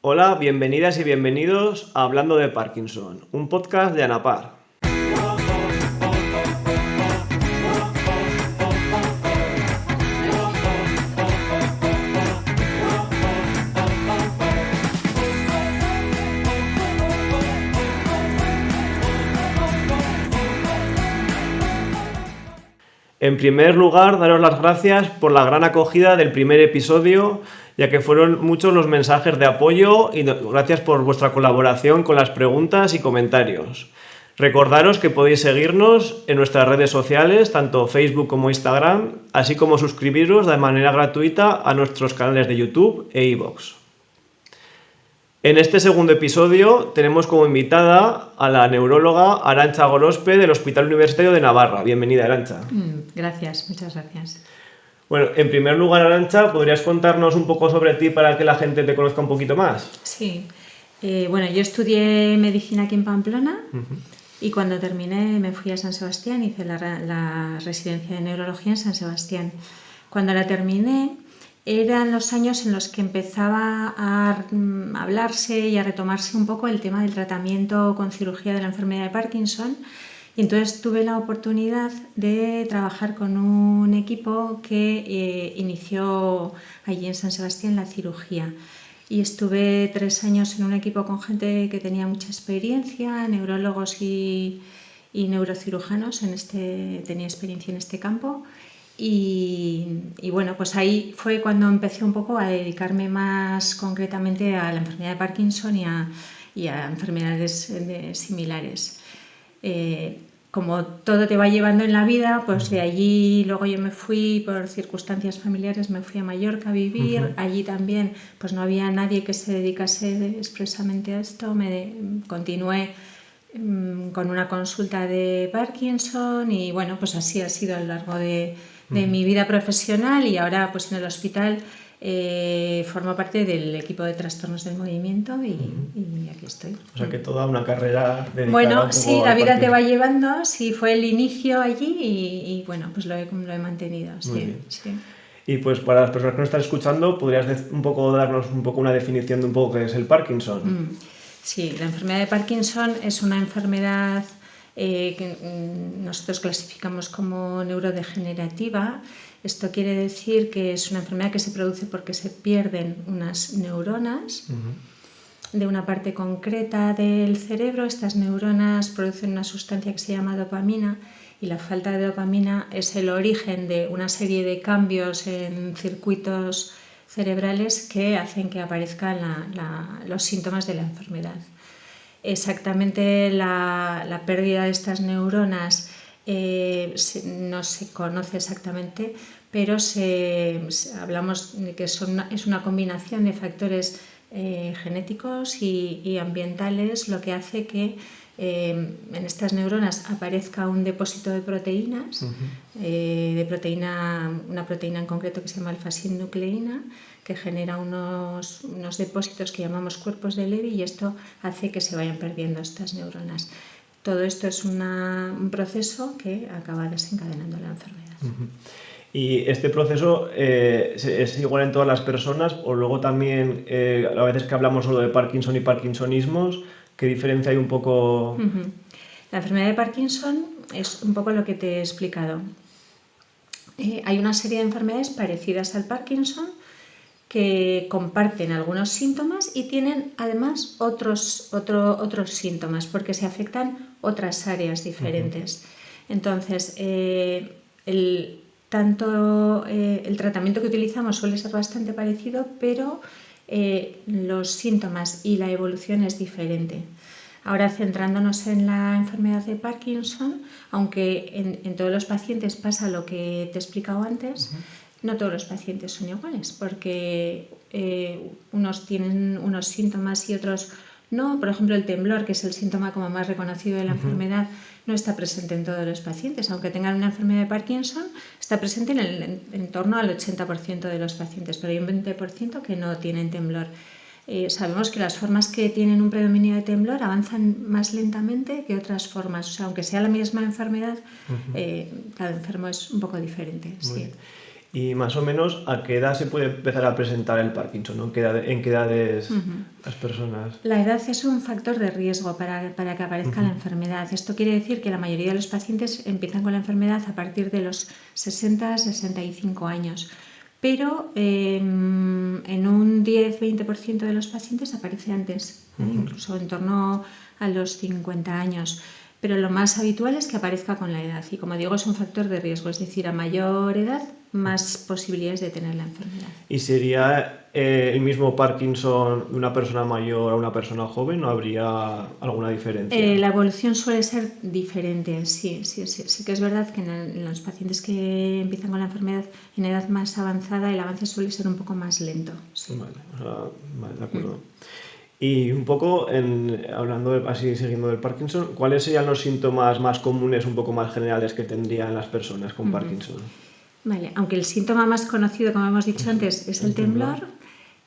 Hola, bienvenidas y bienvenidos a Hablando de Parkinson, un podcast de ANAPAR. En primer lugar, daros las gracias por la gran acogida del primer episodio, ya que fueron muchos los mensajes de apoyo y gracias por vuestra colaboración con las preguntas y comentarios. Recordaros que podéis seguirnos en nuestras redes sociales, tanto Facebook como Instagram, así como suscribiros de manera gratuita a nuestros canales de YouTube e iVoox. En este segundo episodio tenemos como invitada a la neuróloga Arantxa Gorospe del Hospital Universitario de Navarra. Bienvenida, Arantxa. Gracias, muchas gracias. Bueno, en primer lugar, Arantxa, ¿podrías contarnos un poco sobre ti para que la gente te conozca un poquito más? Sí, bueno, yo estudié medicina aquí en Pamplona y cuando terminé me fui a San Sebastián, hice la residencia de neurología en San Sebastián. Cuando la terminé eran los años en los que empezaba a hablarse y a retomarse un poco el tema del tratamiento con cirugía de la enfermedad de Parkinson. Y entonces tuve la oportunidad de trabajar con un equipo que inició allí en San Sebastián la cirugía. Y estuve 3 años en un equipo con gente que tenía mucha experiencia, neurólogos y neurocirujanos, tenía experiencia en este campo. Y bueno, pues ahí fue cuando empecé un poco a dedicarme más concretamente a la enfermedad de Parkinson y a enfermedades similares. Como todo te va llevando en la vida, pues de allí luego yo me fui por circunstancias familiares, me fui a Mallorca a vivir. Allí también pues no había nadie que se dedicase expresamente a esto. Continué con una consulta de Parkinson y bueno, pues así ha sido a lo largo de mi vida profesional y ahora pues en el hospital formo parte del equipo de trastornos del movimiento y aquí estoy. O sea que toda una carrera dedicada Bueno, un poco sí, al la vida te Parkinson. va llevando, sí, fue el inicio allí y bueno, pues lo he mantenido, Muy sí, bien. sí. Y pues para las personas que nos están escuchando, ¿podrías darnos un poco una definición de un poco qué es el Parkinson? Sí, la enfermedad de Parkinson es una enfermedad que nosotros clasificamos como neurodegenerativa. Esto quiere decir que es una enfermedad que se produce porque se pierden unas neuronas de una parte concreta del cerebro. Estas neuronas producen una sustancia que se llama dopamina y la falta de dopamina es el origen de una serie de cambios en circuitos cerebrales que hacen que aparezcan los síntomas de la enfermedad. Exactamente la pérdida de estas neuronas no se conoce exactamente, pero hablamos de que es una combinación de factores genéticos y ambientales lo que hace que en estas neuronas aparezca un depósito de proteínas, una proteína en concreto que se llama alfa-sinucleína, que genera unos depósitos que llamamos cuerpos de Levy y esto hace que se vayan perdiendo estas neuronas. Todo esto es un proceso que acaba desencadenando la enfermedad. ¿Y este proceso es igual en todas las personas o luego también, a veces que hablamos solo de Parkinson y Parkinsonismos, qué diferencia hay un poco? La enfermedad de Parkinson es un poco lo que te he explicado. Hay una serie de enfermedades parecidas al Parkinson que comparten algunos síntomas y tienen además otros síntomas porque se afectan otras áreas diferentes. Entonces, el tratamiento que utilizamos suele ser bastante parecido, pero los síntomas y la evolución es diferente. Ahora, centrándonos en la enfermedad de Parkinson, aunque en todos los pacientes pasa lo que te he explicado antes, no todos los pacientes son iguales, porque unos tienen unos síntomas y otros no. Por ejemplo, el temblor, que es el síntoma como más reconocido de la enfermedad, no está presente en todos los pacientes. Aunque tengan una enfermedad de Parkinson, está presente en torno al 80% de los pacientes, pero hay un 20% que no tienen temblor. Sabemos que las formas que tienen un predominio de temblor avanzan más lentamente que otras formas. O sea, aunque sea la misma enfermedad, cada enfermo es un poco diferente. Sí. Y más o menos, ¿a qué edad se puede empezar a presentar el Parkinson, ¿no? ¿En qué edades las personas? La edad es un factor de riesgo para que aparezca la enfermedad. Esto quiere decir que la mayoría de los pacientes empiezan con la enfermedad a partir de los 60-65 años. Pero en un 10-20% de los pacientes aparece antes, incluso en torno a los 50 años. Pero lo más habitual es que aparezca con la edad y, como digo, es un factor de riesgo, es decir, a mayor edad, más posibilidades de tener la enfermedad. ¿Y sería el mismo Parkinson de una persona mayor a una persona joven o habría alguna diferencia? La evolución suele ser diferente, sí que es verdad que en los pacientes que empiezan con la enfermedad en edad más avanzada el avance suele ser un poco más lento. Sí. Vale, de acuerdo. Y un poco, así siguiendo del Parkinson, ¿cuáles serían los síntomas más comunes, un poco más generales que tendrían las personas con Parkinson? Vale, aunque el síntoma más conocido, como hemos dicho antes, es el temblor,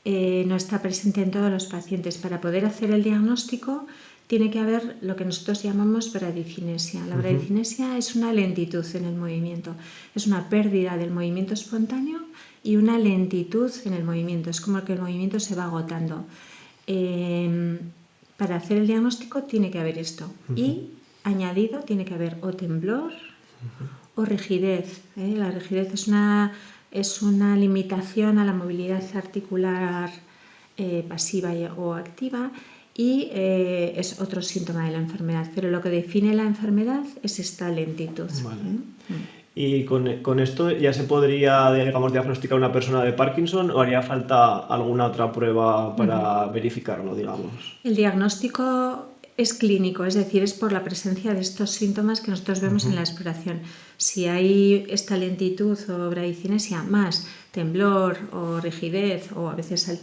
no está presente en todos los pacientes. Para poder hacer el diagnóstico tiene que haber lo que nosotros llamamos bradicinesia. La bradicinesia es una lentitud en el movimiento, es una pérdida del movimiento espontáneo y una lentitud en el movimiento, es como que el movimiento se va agotando. Para hacer el diagnóstico tiene que haber esto y añadido tiene que haber o temblor o rigidez. La rigidez es una limitación a la movilidad articular pasiva o activa y es otro síntoma de la enfermedad, pero lo que define la enfermedad es esta lentitud. Vale. ¿Y con esto ya se podría, digamos, diagnosticar una persona de Parkinson o haría falta alguna otra prueba para verificarlo, digamos? El diagnóstico es clínico, es decir, es por la presencia de estos síntomas que nosotros vemos en la exploración. Si hay esta lentitud o bradicinesia más temblor o rigidez o a veces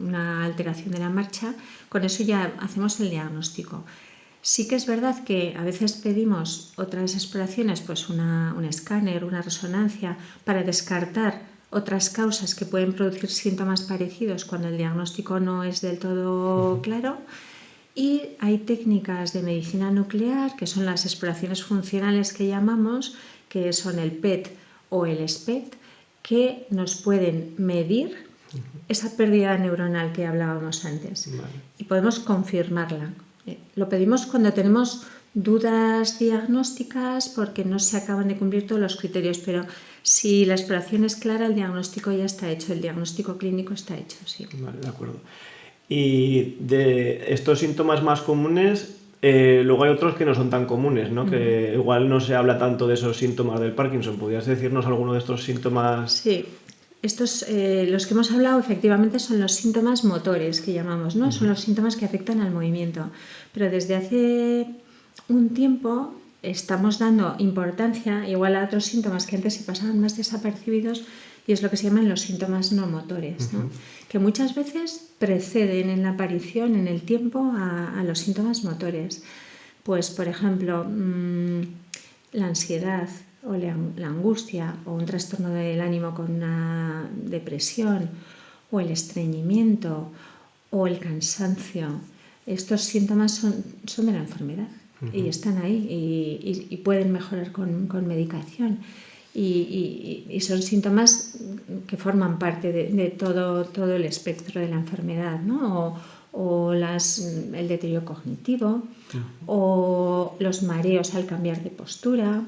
una alteración de la marcha, con eso ya hacemos el diagnóstico. Sí que es verdad que a veces pedimos otras exploraciones, pues un escáner, una resonancia, para descartar otras causas que pueden producir síntomas parecidos cuando el diagnóstico no es del todo claro. Y hay técnicas de medicina nuclear, que son las exploraciones funcionales que llamamos, que son el PET o el SPECT, que nos pueden medir esa pérdida neuronal que hablábamos antes. Y podemos confirmarla. Lo pedimos cuando tenemos dudas diagnósticas porque no se acaban de cumplir todos los criterios, pero si la exploración es clara, el diagnóstico ya está hecho, el diagnóstico clínico está hecho, sí. Vale, de acuerdo. Y de estos síntomas más comunes, luego hay otros que no son tan comunes, ¿no? Que igual no se habla tanto de esos síntomas del Parkinson. ¿Podrías decirnos alguno de estos síntomas? Sí. Estos, los que hemos hablado, efectivamente son los síntomas motores que llamamos, ¿no? Son los síntomas que afectan al movimiento. Pero desde hace un tiempo estamos dando importancia igual a otros síntomas que antes se pasaban más desapercibidos y es lo que se llaman los síntomas no motores, ¿no? Que muchas veces preceden en la aparición, en el tiempo, a los síntomas motores. Pues, por ejemplo, la ansiedad, o la angustia o un trastorno del ánimo con una depresión o el estreñimiento o el cansancio. Estos síntomas son de la enfermedad y están ahí y pueden mejorar con medicación y son síntomas que forman parte de todo el espectro de la enfermedad, ¿no? O el deterioro cognitivo o los mareos al cambiar de postura.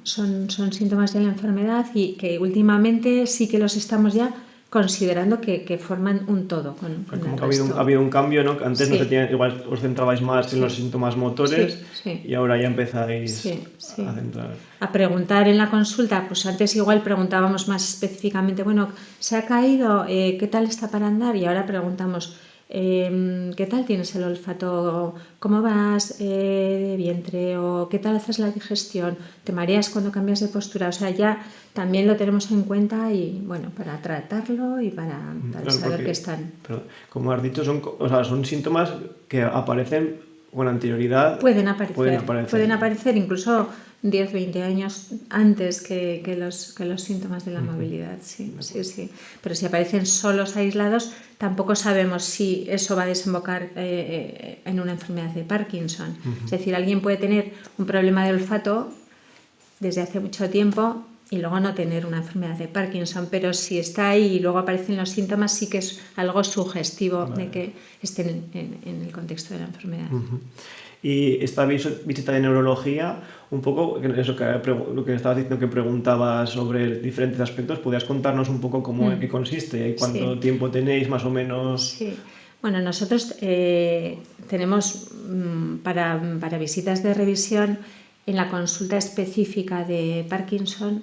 Son síntomas de la enfermedad y que últimamente sí que los estamos ya considerando que forman un todo con como que ha habido un cambio, ¿no? Antes no se tenía, igual os centrabais más en los síntomas motores y ahora ya empezáis a centrar. A preguntar en la consulta, pues antes igual preguntábamos más específicamente, bueno, ¿se ha caído? ¿Qué tal está para andar? Y ahora preguntamos, ¿qué tal tienes el olfato? ¿Cómo vas de vientre? ¿O qué tal haces la digestión? ¿Te mareas cuando cambias de postura? O sea, ya también lo tenemos en cuenta y bueno, para tratarlo y para saber que están. Pero, como has dicho, son síntomas que aparecen con anterioridad. Pueden aparecer incluso 10-20 años antes que los síntomas de la movilidad, sí. Pero si aparecen solos, aislados, tampoco sabemos si eso va a desembocar en una enfermedad de Parkinson. Es decir, alguien puede tener un problema de olfato desde hace mucho tiempo y luego no tener una enfermedad de Parkinson, pero si está ahí y luego aparecen los síntomas, sí que es algo sugestivo de que estén en el contexto de la enfermedad. Y esta visita de neurología, un poco eso lo que estabas diciendo que preguntabas sobre diferentes aspectos, ¿podrías contarnos un poco cómo en qué consiste y cuánto tiempo tenéis más o menos? Sí. Bueno, nosotros tenemos para visitas de revisión en la consulta específica de Parkinson,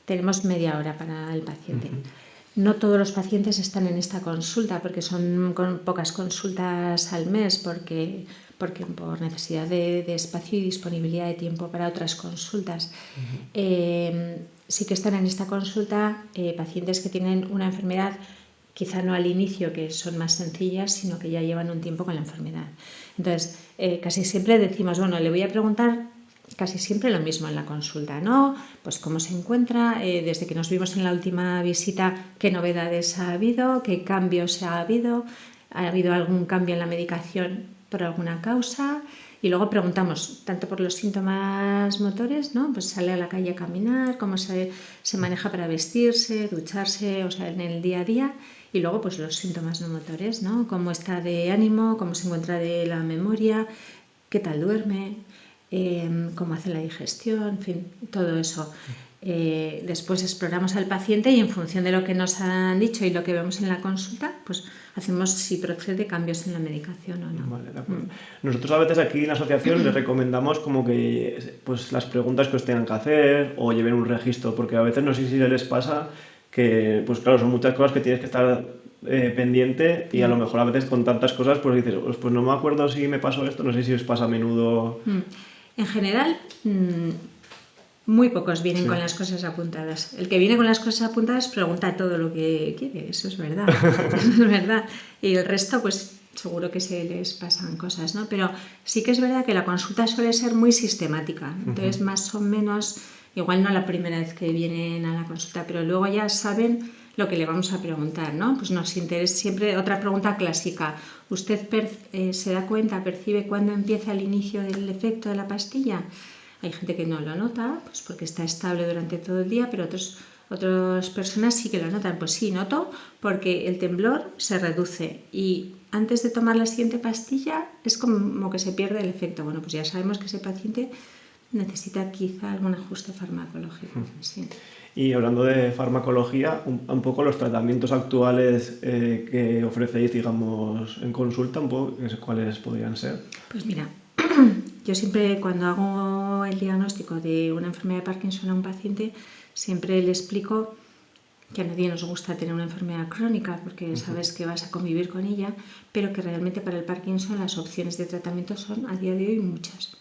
tenemos media hora para el paciente. No todos los pacientes están en esta consulta porque son pocas consultas al mes porque por necesidad de espacio y disponibilidad de tiempo para otras consultas. Sí que están en esta consulta pacientes que tienen una enfermedad, quizá no al inicio, que son más sencillas, sino que ya llevan un tiempo con la enfermedad. Entonces, casi siempre decimos, bueno, le voy a preguntar casi siempre lo mismo en la consulta, ¿no? Pues cómo se encuentra, desde que nos vimos en la última visita, qué novedades ha habido, qué cambios ha habido algún cambio en la medicación por alguna causa, y luego preguntamos tanto por los síntomas motores, ¿no? Pues sale a la calle a caminar, cómo se maneja para vestirse, ducharse, o sea, en el día a día, y luego pues los síntomas no motores, ¿no? Cómo está de ánimo, cómo se encuentra de la memoria, qué tal duerme, cómo hace la digestión, en fin, todo eso. Después exploramos al paciente y en función de lo que nos han dicho y lo que vemos en la consulta, pues hacemos si procede cambios en la medicación o no. Vale, de acuerdo. Nosotros a veces aquí en la asociación les recomendamos como que pues las preguntas que os tengan que hacer o lleven un registro, porque a veces no sé si les pasa que, pues claro, son muchas cosas que tienes que estar pendiente y a lo mejor a veces con tantas cosas pues dices, pues no me acuerdo si me pasó esto, no sé si os pasa a menudo. En general, muy pocos vienen con las cosas apuntadas. El que viene con las cosas apuntadas pregunta todo lo que quiere, eso es verdad. Eso es verdad. Y el resto, pues seguro que se les pasan cosas, ¿no? Pero sí que es verdad que la consulta suele ser muy sistemática. Entonces, más o menos, igual no la primera vez que vienen a la consulta, pero luego ya saben lo que le vamos a preguntar, ¿no? Pues nos interesa siempre otra pregunta clásica. ¿Usted se da cuenta, percibe cuándo empieza el inicio del efecto de la pastilla? Hay gente que no lo nota, pues porque está estable durante todo el día, pero otras personas sí que lo notan. Pues sí, noto porque el temblor se reduce y antes de tomar la siguiente pastilla es como que se pierde el efecto. Bueno, pues ya sabemos que ese paciente necesita quizá algún ajuste farmacológico. Sí. Y hablando de farmacología, un poco los tratamientos actuales que ofrecéis, digamos, en consulta, un poco, ¿cuáles podrían ser? Pues mira, yo siempre cuando hago el diagnóstico de una enfermedad de Parkinson a un paciente, siempre le explico que a nadie nos gusta tener una enfermedad crónica porque sabes que vas a convivir con ella, pero que realmente para el Parkinson las opciones de tratamiento son a día de hoy muchas.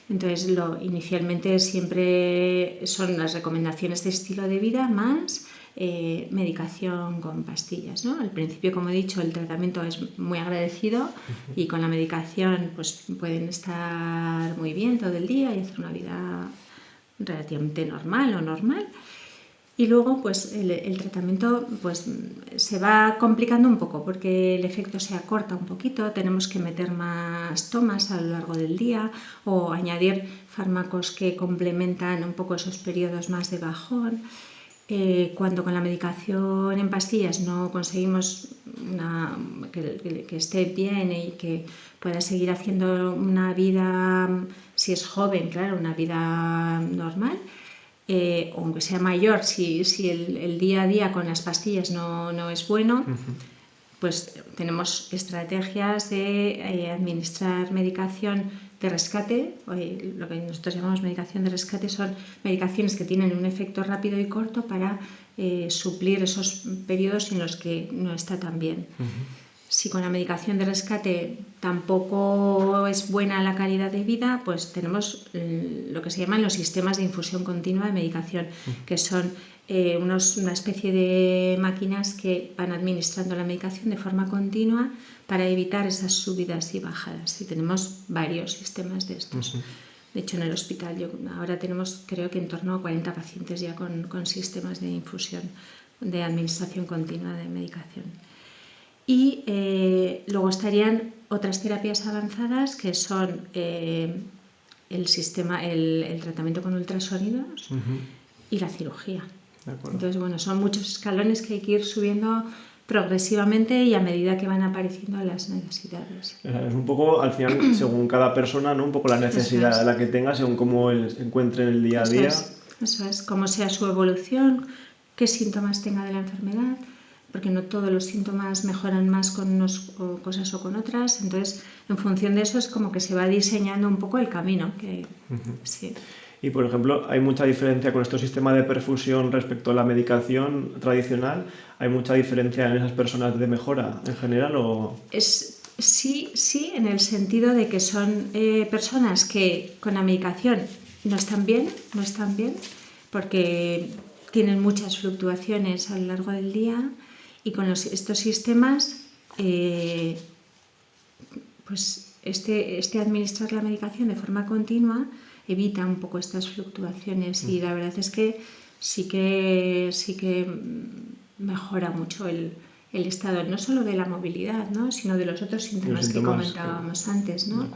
Entonces, inicialmente siempre son las recomendaciones de estilo de vida más medicación con pastillas, ¿no? Al principio, como he dicho, el tratamiento es muy agradecido y con la medicación pues pueden estar muy bien todo el día y hacer una vida relativamente normal o normal. Y luego pues el tratamiento pues se va complicando un poco porque el efecto se acorta un poquito, tenemos que meter más tomas a lo largo del día o añadir fármacos que complementan un poco esos periodos más de bajón. Cuando con la medicación en pastillas no conseguimos que esté bien y que pueda seguir haciendo una vida, si es joven, claro, una vida normal, aunque sea mayor, si el día a día con las pastillas no es bueno, pues tenemos estrategias de administrar medicación de rescate. Lo que nosotros llamamos medicación de rescate son medicaciones que tienen un efecto rápido y corto para suplir esos periodos en los que no está tan bien. Si con la medicación de rescate tampoco es buena la calidad de vida, pues tenemos lo que se llaman los sistemas de infusión continua de medicación, que son una especie de máquinas que van administrando la medicación de forma continua para evitar esas subidas y bajadas. Y tenemos varios sistemas de estos. De hecho, en el hospital ahora tenemos creo que en torno a 40 pacientes ya con sistemas de infusión, de administración continua de medicación. Y luego estarían otras terapias avanzadas que son el tratamiento con ultrasonidos, y la cirugía. De acuerdo. Entonces, bueno, son muchos escalones que hay que ir subiendo progresivamente y a medida que van apareciendo las necesidades. Es un poco, al final, según cada persona, ¿no? Un poco la necesidad Eso es. a la que tenga, según cómo él se encuentre en el día a Eso día. eso es, cómo sea su evolución, qué síntomas tenga de la enfermedad, porque no todos los síntomas mejoran más con unas cosas o con otras. Entonces, en función de eso es como que se va diseñando un poco el camino. Sí. Y, por ejemplo, ¿hay mucha diferencia con estos sistemas de perfusión respecto a la medicación tradicional? ¿Hay mucha diferencia en esas personas de mejora en general? Sí, en el sentido de que son personas que con la medicación no están bien, porque tienen muchas fluctuaciones a lo largo del día y con estos sistemas, pues este administrar la medicación de forma continua evita un poco estas fluctuaciones y la verdad es que sí que mejora mucho el estado, no solo de la movilidad, ¿no? Sino de los otros síntomas que comentábamos antes, ¿no?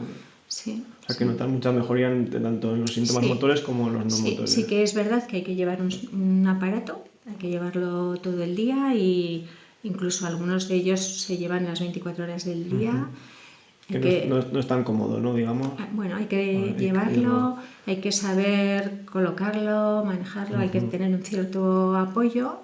Sí, o sea, que notan mucha mejoría tanto en los síntomas motores como en los no motores. Sí que es verdad que hay que llevar un aparato, hay que llevarlo todo el día y incluso algunos de ellos se llevan las 24 horas del día. No es tan cómodo, ¿no? Digamos. Bueno, hay que llevarlo, hay que saber colocarlo, manejarlo, hay que tener un cierto apoyo,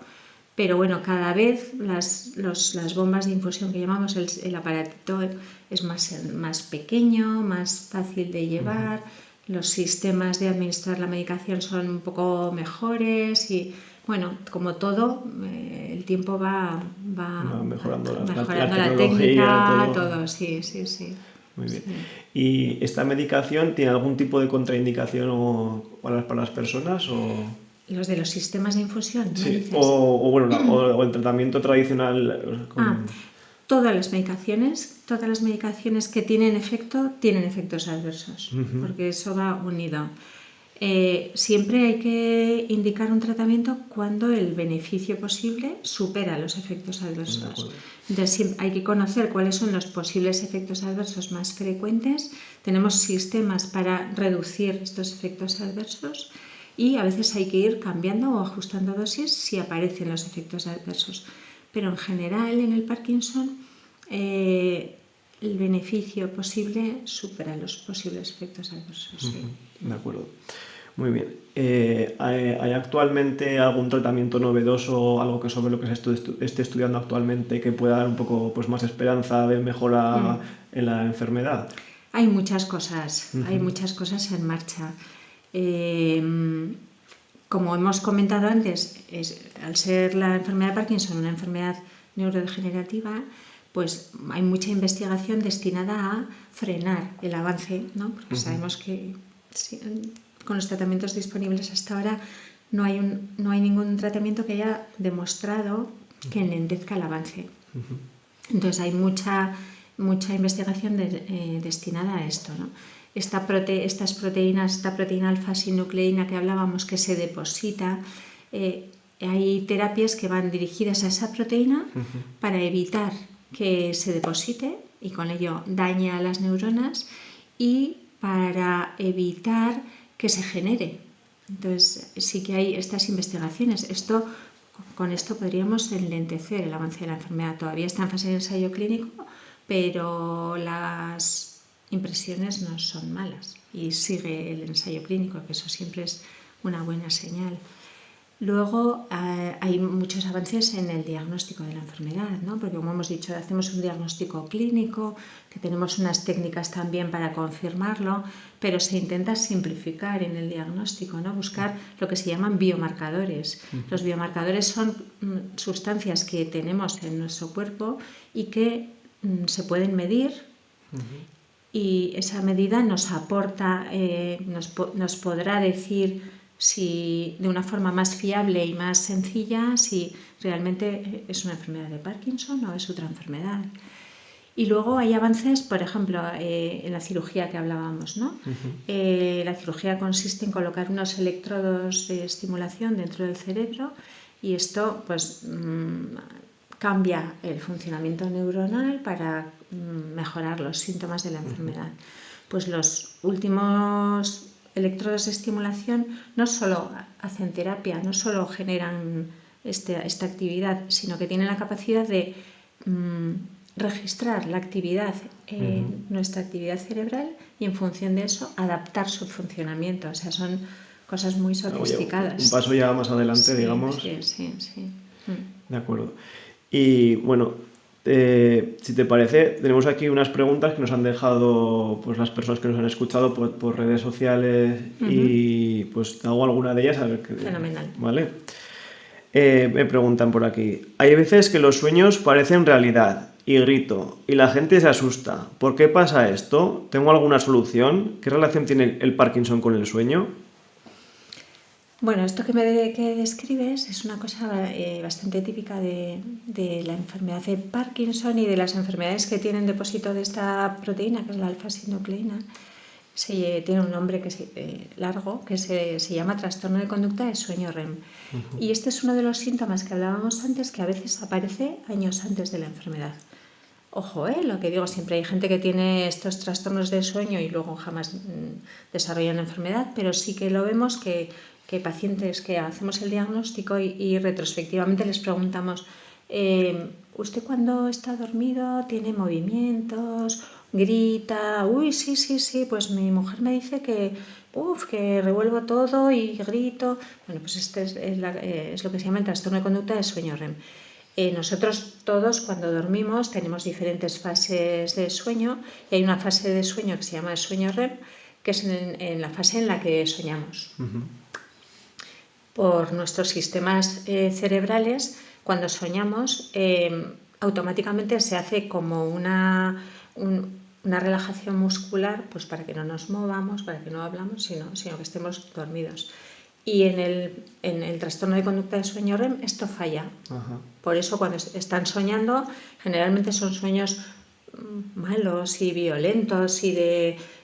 pero bueno, cada vez las bombas de infusión que llamamos, el aparatito es más pequeño, más fácil de llevar, los sistemas de administrar la medicación son un poco mejores y bueno, como todo, el tiempo va mejorando la técnica, todo. Sí. Muy bien. Sí. ¿Y esta medicación tiene algún tipo de contraindicación para las personas? Los de los sistemas de infusión, ¿me Sí, dices? o el tratamiento tradicional. Todas las medicaciones que tienen efectos adversos, porque eso va unido. Siempre hay que indicar un tratamiento cuando el beneficio posible supera los efectos adversos. Entonces hay que conocer cuáles son los posibles efectos adversos más frecuentes. Tenemos sistemas para reducir estos efectos adversos y a veces hay que ir cambiando o ajustando dosis si aparecen los efectos adversos. Pero en general en el Parkinson el beneficio posible supera los posibles efectos adversos. Sí. De acuerdo. Muy bien. ¿Hay actualmente algún tratamiento novedoso, algo sobre lo que se esté estudiando actualmente que pueda dar un poco pues, más esperanza de mejora en la enfermedad? Hay muchas cosas en marcha. Como hemos comentado antes, al ser la enfermedad de Parkinson una enfermedad neurodegenerativa, pues hay mucha investigación destinada a frenar el avance, ¿no? Porque sabemos que con los tratamientos disponibles hasta ahora no hay ningún tratamiento que haya demostrado que enlentezca el avance. Entonces hay mucha investigación destinada a esto, ¿no? Esta proteína alfa-sinucleína que hablábamos que se deposita, hay terapias que van dirigidas a esa proteína para evitar que se deposite y con ello dañe a las neuronas y para evitar que se genere. Entonces sí que hay estas investigaciones. Con esto podríamos enlentecer el avance de la enfermedad. Todavía está en fase de ensayo clínico, pero las impresiones no son malas y sigue el ensayo clínico, que eso siempre es una buena señal. Luego hay muchos avances en el diagnóstico de la enfermedad, ¿no? Porque como hemos dicho, hacemos un diagnóstico clínico, que tenemos unas técnicas también para confirmarlo, pero se intenta simplificar en el diagnóstico, ¿no? Buscar lo que se llaman biomarcadores. Los biomarcadores son sustancias que tenemos en nuestro cuerpo y que se pueden medir y esa medida nos aporta, nos podrá decir si de una forma más fiable y más sencilla si realmente es una enfermedad de Parkinson o es otra enfermedad. Y luego hay avances, por ejemplo, en la cirugía que hablábamos, ¿no? La cirugía consiste en colocar unos electrodos de estimulación dentro del cerebro y esto pues cambia el funcionamiento neuronal para mejorar los síntomas de la enfermedad. Pues los últimos electrodos de estimulación no solo hacen terapia, no solo generan esta actividad, sino que tienen la capacidad de registrar la actividad, nuestra actividad cerebral, y en función de eso adaptar su funcionamiento. O sea, son cosas muy sofisticadas. Un paso ya más adelante, sí, digamos. Sí. De acuerdo. Y bueno, si te parece, tenemos aquí unas preguntas que nos han dejado pues las personas que nos han escuchado por redes sociales y pues hago alguna de ellas a ver qué. Fenomenal. ¿Vale? Me preguntan por aquí. Hay veces que los sueños parecen realidad y grito y la gente se asusta. ¿Por qué pasa esto? ¿Tengo alguna solución? ¿Qué relación tiene el Parkinson con el sueño? Bueno, esto que describes es una cosa bastante típica de la enfermedad de Parkinson y de las enfermedades que tienen depósito de esta proteína, que es la alfa-sinucleína. Tiene un nombre largo que se llama trastorno de conducta de sueño REM. Y este es uno de los síntomas que hablábamos antes, que a veces aparece años antes de la enfermedad. Ojo, lo que digo, siempre hay gente que tiene estos trastornos de sueño y luego jamás desarrollan la enfermedad, pero sí que lo vemos que pacientes que hacemos el diagnóstico y retrospectivamente les preguntamos, ¿usted cuando está dormido tiene movimientos, grita? Uy, sí, pues mi mujer me dice que revuelvo todo y grito. Bueno, pues este es lo que se llama el trastorno de conducta de sueño REM. Nosotros todos cuando dormimos tenemos diferentes fases de sueño y hay una fase de sueño que se llama el sueño REM, que es en la fase en la que soñamos. Por nuestros sistemas cerebrales, cuando soñamos, automáticamente se hace como una relajación muscular, pues para que no nos movamos, para que no hablamos, sino que estemos dormidos. Y en el trastorno de conducta de sueño REM esto falla. Por eso cuando están soñando, generalmente son sueños malos y violentos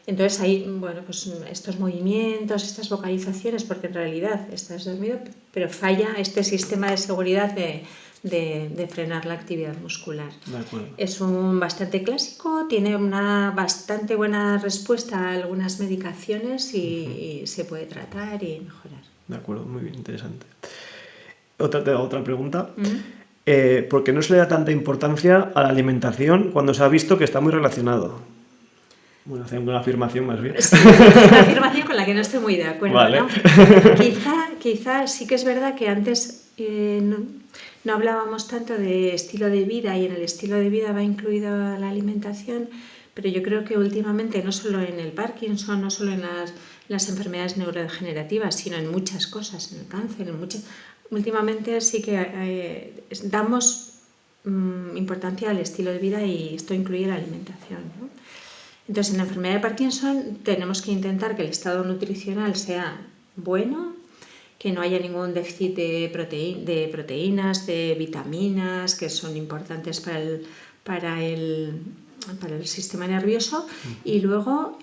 entonces hay pues estos movimientos, estas vocalizaciones, porque en realidad estás dormido, pero falla este sistema de seguridad de frenar la actividad muscular. Es bastante clásico, tiene una bastante buena respuesta a algunas medicaciones y se puede tratar y mejorar. De acuerdo, muy bien, interesante. Otra pregunta. ¿Por qué no se le da tanta importancia a la alimentación cuando se ha visto que está muy relacionado? Bueno, haciendo una afirmación más bien. Sí, una afirmación con la que no estoy muy de acuerdo. Vale. ¿No? Quizá sí que es verdad que antes no hablábamos tanto de estilo de vida y en el estilo de vida va incluida la alimentación, pero yo creo que últimamente, no solo en el Parkinson, no solo en las enfermedades neurodegenerativas, sino en muchas cosas, en el cáncer, últimamente sí que damos importancia al estilo de vida y esto incluye la alimentación, ¿no? Entonces, en la enfermedad de Parkinson tenemos que intentar que el estado nutricional sea bueno, que no haya ningún déficit de proteínas, de vitaminas, que son importantes para el sistema nervioso, y luego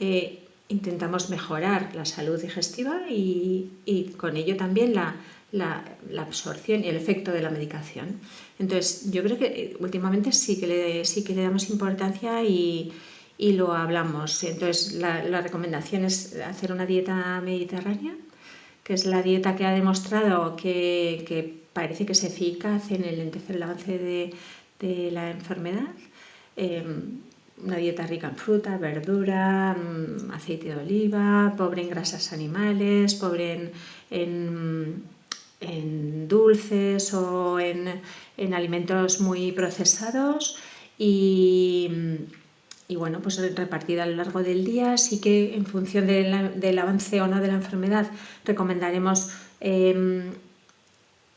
intentamos mejorar la salud digestiva y con ello también la absorción y el efecto de la medicación. Entonces, yo creo que últimamente sí que le damos importancia y lo hablamos. Entonces, la recomendación es hacer una dieta mediterránea, que es la dieta que ha demostrado que parece que es eficaz en el lentecer el avance de la enfermedad. Una dieta rica en fruta, verdura, aceite de oliva, pobre en grasas animales, pobre en dulces o en alimentos muy procesados y bueno, pues repartida a lo largo del día. Sí que en función del avance o no de la enfermedad recomendaremos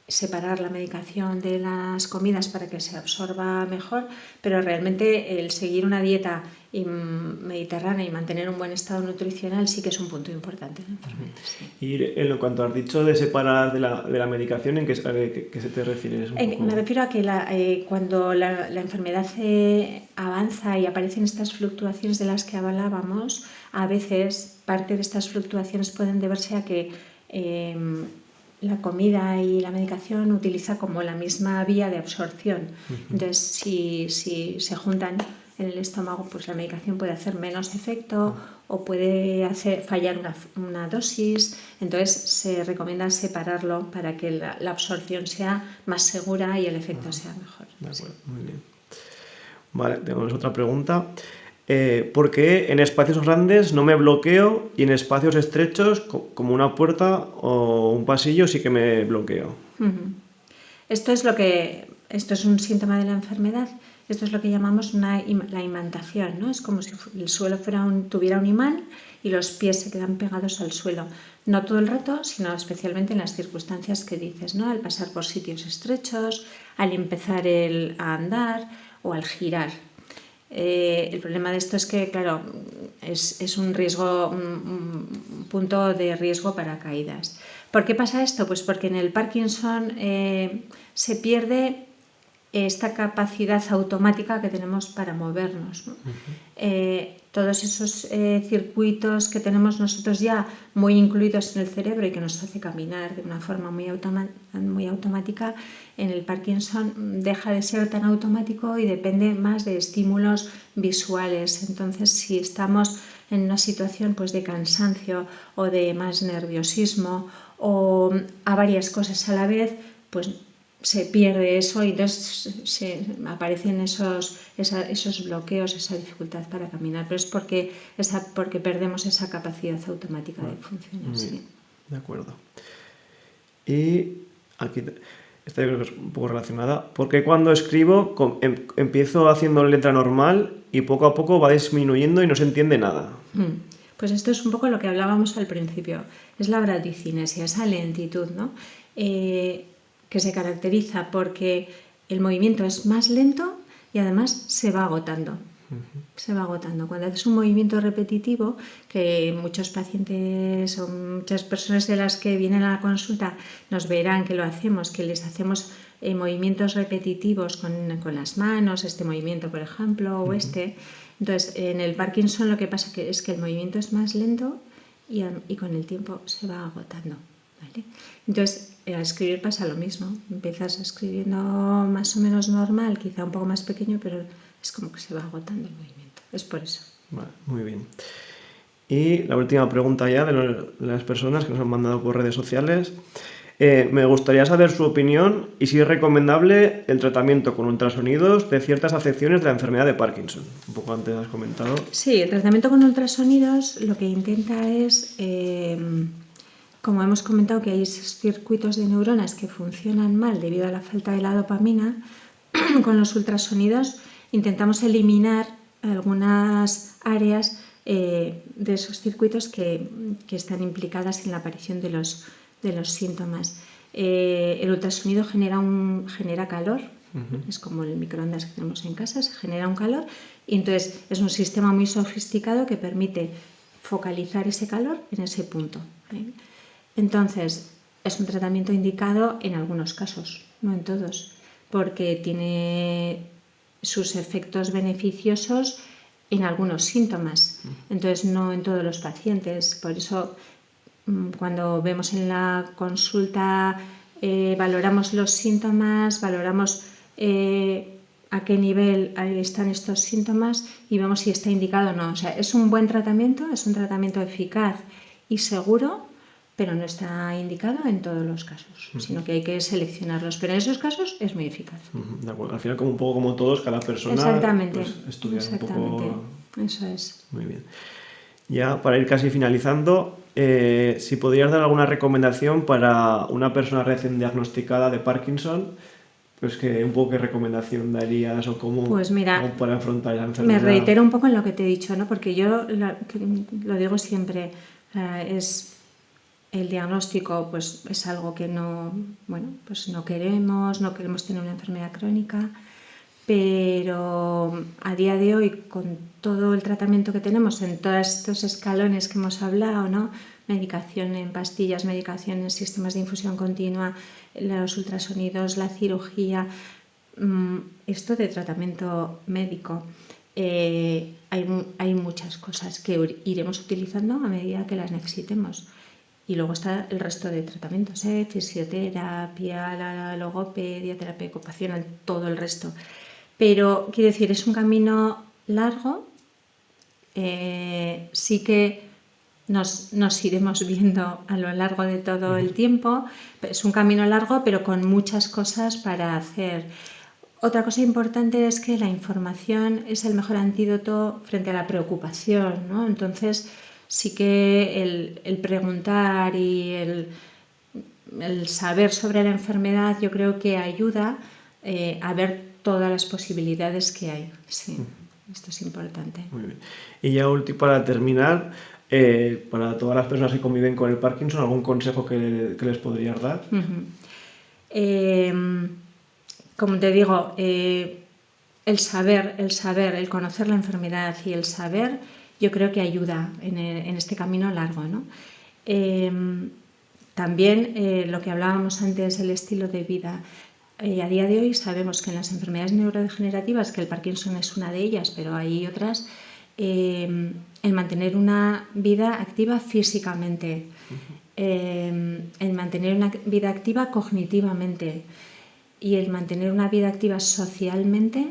separar la medicación de las comidas para que se absorba mejor, pero realmente el seguir una dieta mediterránea y mantener un buen estado nutricional sí que es un punto importante en la enfermedad. Sí. Y en cuanto has dicho de separar de la medicación, ¿en qué se te refieres? Me refiero a que cuando la enfermedad avanza y aparecen estas fluctuaciones de las que hablábamos, a veces parte de estas fluctuaciones pueden deberse a que la comida y la medicación utiliza como la misma vía de absorción. Entonces, si se juntan en el estómago, pues la medicación puede hacer menos efecto o puede hacer fallar una dosis. Entonces se recomienda separarlo para que la absorción sea más segura y el efecto sea mejor. De acuerdo, muy bien. Vale, tenemos otra pregunta. ¿Por qué en espacios grandes no me bloqueo y en espacios estrechos, como una puerta o un pasillo, sí que me bloqueo? Esto es un síntoma de la enfermedad. Esto es lo que llamamos la imantación, ¿no? Es como si el suelo tuviera un imán y los pies se quedan pegados al suelo. No todo el rato, sino especialmente en las circunstancias que dices, ¿no? Al pasar por sitios estrechos, al empezar a andar o al girar. El problema de esto es que, claro, es un riesgo, un punto de riesgo para caídas. ¿Por qué pasa esto? Pues porque en el Parkinson se pierde esta capacidad automática que tenemos para movernos, ¿no? Todos esos circuitos que tenemos nosotros ya muy incluidos en el cerebro y que nos hace caminar de una forma muy automática, en el Parkinson deja de ser tan automático y depende más de estímulos visuales. Entonces, si estamos en una situación pues, de cansancio o de más nerviosismo o a varias cosas a la vez, pues se pierde eso y entonces aparecen esos bloqueos, esa dificultad para caminar, pero es porque perdemos esa capacidad automática de funcionar. Sí. De acuerdo. Y aquí, esta yo creo que es un poco relacionada, porque cuando escribo empiezo haciendo letra normal y poco a poco va disminuyendo y no se entiende nada. Pues esto es un poco lo que hablábamos al principio, es la bradicinesia, esa lentitud, ¿no? Que se caracteriza porque el movimiento es más lento y además se va agotando. Se va agotando. Cuando haces un movimiento repetitivo, que muchos pacientes o muchas personas de las que vienen a la consulta nos verán que lo hacemos, que les hacemos movimientos repetitivos con las manos, este movimiento, por ejemplo, o este. Entonces, en el Parkinson lo que pasa es que el movimiento es más lento y con el tiempo se va agotando. ¿Vale? Entonces, al escribir pasa lo mismo. Empiezas escribiendo más o menos normal, quizá un poco más pequeño, pero es como que se va agotando el movimiento. Es por eso. Vale, muy bien. Y la última pregunta ya de las personas que nos han mandado por redes sociales. Me gustaría saber su opinión y si es recomendable el tratamiento con ultrasonidos de ciertas afecciones de la enfermedad de Parkinson. Un poco antes has comentado. Sí, el tratamiento con ultrasonidos lo que intenta es, como hemos comentado, que hay circuitos de neuronas que funcionan mal debido a la falta de la dopamina. Con los ultrasonidos intentamos eliminar algunas áreas de esos circuitos que están implicadas en la aparición de los síntomas. El ultrasonido genera calor, es como el microondas que tenemos en casa, se genera un calor y entonces es un sistema muy sofisticado que permite focalizar ese calor en ese punto. Entonces, es un tratamiento indicado en algunos casos, no en todos, porque tiene sus efectos beneficiosos en algunos síntomas, entonces no en todos los pacientes. Por eso, cuando vemos en la consulta, valoramos los síntomas, valoramos a qué nivel están estos síntomas y vemos si está indicado o no. O sea, es un buen tratamiento, es un tratamiento eficaz y seguro, pero no está indicado en todos los casos, sino que hay que seleccionarlos. Pero en esos casos es muy eficaz. De acuerdo. Al final, como un poco como todos, cada persona Exactamente. Pues, estudiar Exactamente. un poco. Eso es. Muy bien. Ya para ir casi finalizando, si podrías dar alguna recomendación para una persona recién diagnosticada de Parkinson, pues que un poco qué recomendación darías o cómo, Pues mira, cómo para afrontar esa enfermedad. Me reitero un poco en lo que te he dicho, ¿no? Porque yo lo digo siempre, es el diagnóstico, pues es algo que no queremos tener una enfermedad crónica, pero a día de hoy, con todo el tratamiento que tenemos en todos estos escalones que hemos hablado, ¿no? Medicación en pastillas, medicación en sistemas de infusión continua, los ultrasonidos, la cirugía, esto de tratamiento médico, hay muchas cosas que iremos utilizando a medida que las necesitemos. Y luego está el resto de tratamientos, fisioterapia, la logopedia, terapia ocupacional, todo el resto. Pero quiero decir, es un camino largo, sí que nos iremos viendo a lo largo de todo el tiempo. Es un camino largo, pero con muchas cosas para hacer. Otra cosa importante es que la información es el mejor antídoto frente a la preocupación, ¿no? Entonces, sí que el preguntar y el saber sobre la enfermedad, yo creo que ayuda a ver todas las posibilidades que hay. Sí, esto es importante. Muy bien. Y ya último, para terminar, para todas las personas que conviven con el Parkinson, ¿algún consejo que les podrías dar? Como te digo, el saber, el conocer la enfermedad y el saber, yo creo que ayuda en este camino largo, ¿no? También lo que hablábamos antes, el estilo de vida. A día de hoy sabemos que en las enfermedades neurodegenerativas, que el Parkinson es una de ellas, pero hay otras, el mantener una vida activa físicamente, el mantener una vida activa cognitivamente y el mantener una vida activa socialmente,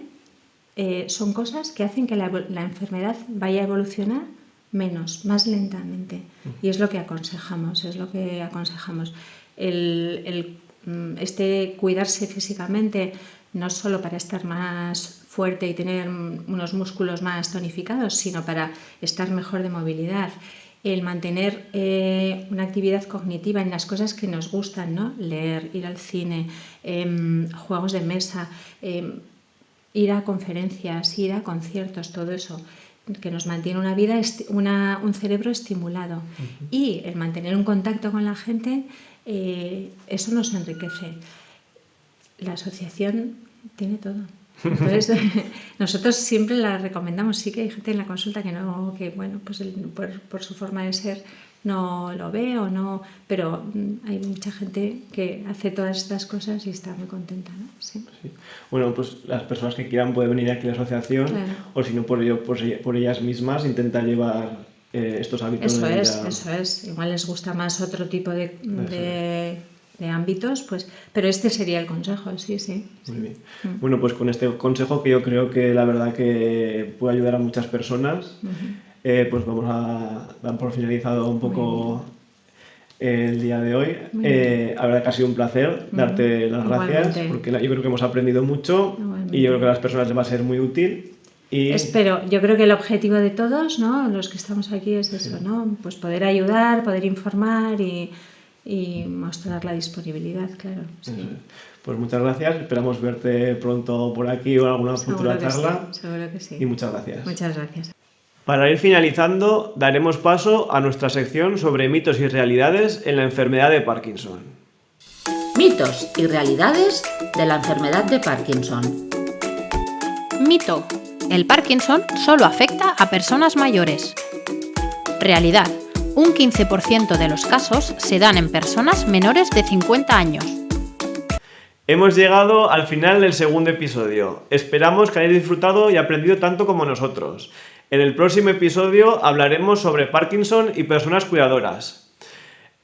son cosas que hacen que la enfermedad vaya a evolucionar menos, más lentamente. Y es lo que aconsejamos, Este cuidarse físicamente, no solo para estar más fuerte y tener unos músculos más tonificados, sino para estar mejor de movilidad. El mantener una actividad cognitiva en las cosas que nos gustan, ¿no? Leer, ir al cine, juegos de mesa, ir a conferencias, ir a conciertos, todo eso que nos mantiene una vida, un cerebro estimulado. Y el mantener un contacto con la gente, eso nos enriquece. La asociación tiene todo. Entonces, nosotros siempre la recomendamos. Sí que hay gente en la consulta que bueno, pues por su forma de ser no lo ve o no, pero hay mucha gente que hace todas estas cosas y está muy contenta, ¿no? Sí. Sí. Bueno, pues las personas que quieran pueden venir aquí a la asociación, claro. O si no, por ellas mismas intentar llevar estos hábitos. Eso es. Igual les gusta más otro tipo de ámbitos, pues, pero este sería el consejo, sí. Muy bien. Bueno, pues con este consejo, que yo creo que la verdad que puede ayudar a muchas personas, pues vamos a dar por finalizado un poco el día de hoy. La verdad que ha sido un placer darte las gracias, porque yo creo que hemos aprendido mucho. Igualmente. Y yo creo que a las personas les va a ser muy útil. Espero, yo creo que el objetivo de todos, ¿no?, los que estamos aquí, es eso, ¿no? Pues poder ayudar, poder informar y mostrar la disponibilidad, claro. Sí. Pues muchas gracias, esperamos verte pronto por aquí o en alguna futura charla. Seguro que sí. Y muchas gracias. Muchas gracias. Para ir finalizando, daremos paso a nuestra sección sobre mitos y realidades en la enfermedad de Parkinson. Mitos y realidades de la enfermedad de Parkinson. Mito: el Parkinson solo afecta a personas mayores. Realidad: un 15% de los casos se dan en personas menores de 50 años. Hemos llegado al final del segundo episodio. Esperamos que hayáis disfrutado y aprendido tanto como nosotros. En el próximo episodio hablaremos sobre Parkinson y personas cuidadoras.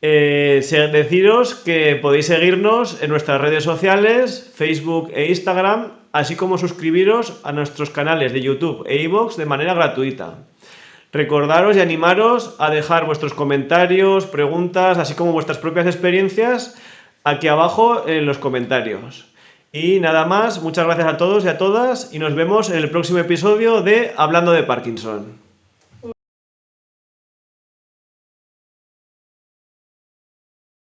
Deciros que podéis seguirnos en nuestras redes sociales, Facebook e Instagram, así como suscribiros a nuestros canales de YouTube e iVoox de manera gratuita. Recordaros y animaros a dejar vuestros comentarios, preguntas, así como vuestras propias experiencias aquí abajo en los comentarios. Y nada más, muchas gracias a todos y a todas y nos vemos en el próximo episodio de Hablando de Parkinson.